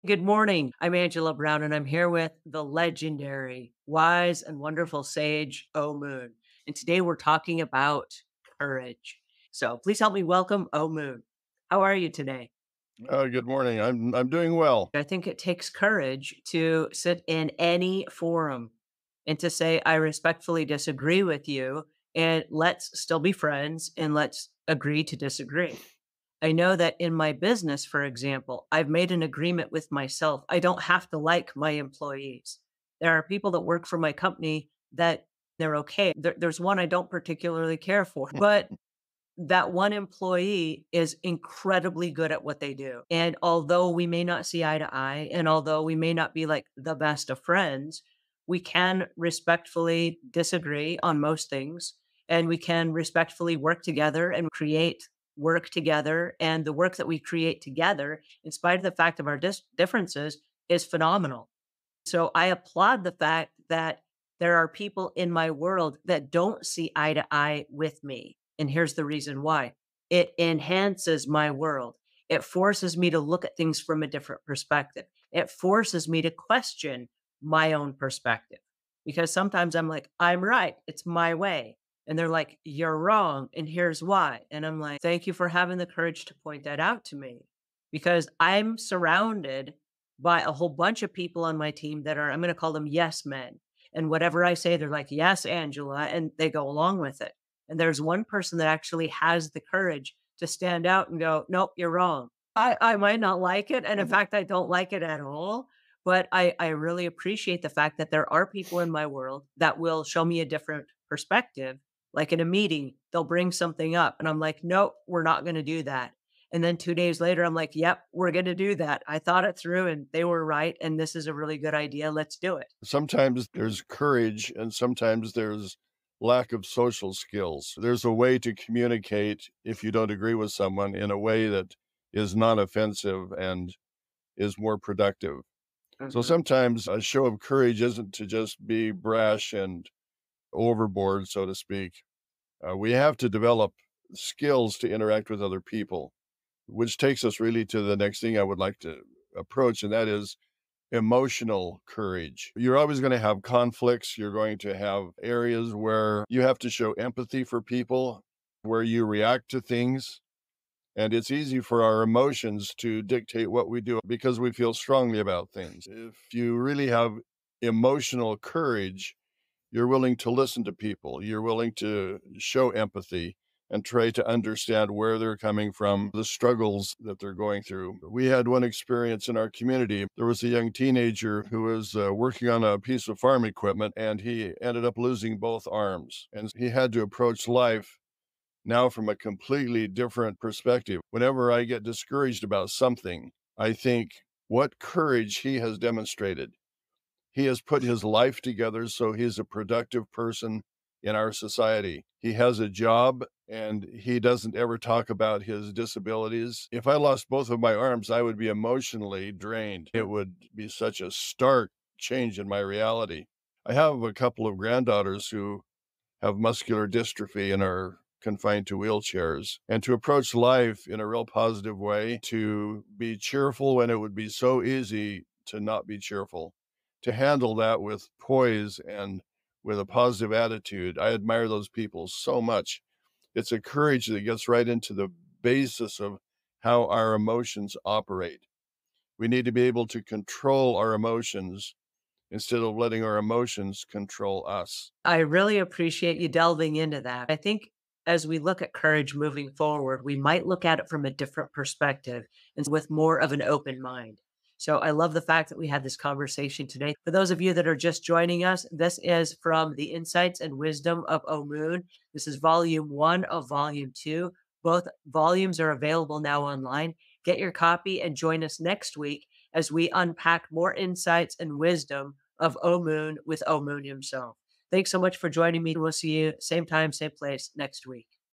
Good morning. I'm Angela Brown, and I'm here with the legendary, wise, and wonderful sage Omuugn. And today we're talking about courage. So please help me welcome Omuugn. How are you today? Good morning. I'm doing well. I think it takes courage to sit in any forum and to say, I respectfully disagree with you, and let's still be friends and let's agree to disagree. I know that in my business, for example, I've made an agreement with myself. I don't have to like my employees. There are people that work for my company that they're okay. There's one I don't particularly care for, but that one employee is incredibly good at what they do. And although we may not see eye to eye, and although we may not be like the best of friends, we can respectfully disagree on most things. And we can respectfully work together and create work together. And the work that we create together, in spite of the fact of our differences, is phenomenal. So I applaud the fact that there are people in my world that don't see eye to eye with me. And here's the reason why: it enhances my world. It forces me to look at things from a different perspective. It forces me to question my own perspective because sometimes I'm like, I'm right. It's my way. And they're like, you're wrong. And here's why. And I'm like, thank you for having the courage to point that out to me because I'm surrounded by a whole bunch of people on my team that are, I'm going to call them yes men. And whatever I say, they're like, yes, Angela, and they go along with it. And there's one person that actually has the courage to stand out and go, nope, you're wrong. I might not like it. And in fact, I don't like it at all. But I really appreciate the fact that there are people in my world that will show me a different perspective. Like in a meeting, they'll bring something up, and I'm like, nope, we're not going to do that. And then 2 days later, I'm like, "Yep, we're gonna do that. I thought it through and they were right, and this is a really good idea. Let's do it." Sometimes there's courage and sometimes there's lack of social skills. There's a way to communicate if you don't agree with someone in a way that is non offensive and is more productive. So Mhm. sometimes a show of courage isn't to just be brash and overboard, so to speak. We have to develop skills to interact with other people, which takes us really to the next thing I would like to approach, and that is emotional courage. You're always going to have conflicts. You're going to have areas where you have to show empathy for people, where you react to things. And it's easy for our emotions to dictate what we do because we feel strongly about things. If you really have emotional courage, you're willing to listen to people. You're willing to show empathy and try to understand where they're coming from, the struggles that they're going through. We had one experience in our community. There was a young teenager who was working on a piece of farm equipment and he ended up losing both arms. And he had to approach life now from a completely different perspective. Whenever I get discouraged about something, I think what courage he has demonstrated. He has put his life together so he's a productive person in our society. He has a job and he doesn't ever talk about his disabilities. If I lost both of my arms, I would be emotionally drained. It would be such a stark change in my reality. I have a couple of granddaughters who have muscular dystrophy and are confined to wheelchairs. And to approach life in a real positive way, to be cheerful when it would be so easy to not be cheerful, to handle that with poise and with a positive attitude. I admire those people so much. It's a courage that gets right into the basis of how our emotions operate. We need to be able to control our emotions instead of letting our emotions control us. I really appreciate you delving into that. I think as we look at courage moving forward, we might look at it from a different perspective and with more of an open mind. So I love the fact that we had this conversation today. For those of you that are just joining us, this is from the Insights and Wisdom of Omuugn. This is volume one of volume two. Both volumes are available now online. Get your copy and join us next week as we unpack more insights and wisdom of Omuugn with Omuugn himself. Thanks so much for joining me. We'll see you same time, same place next week.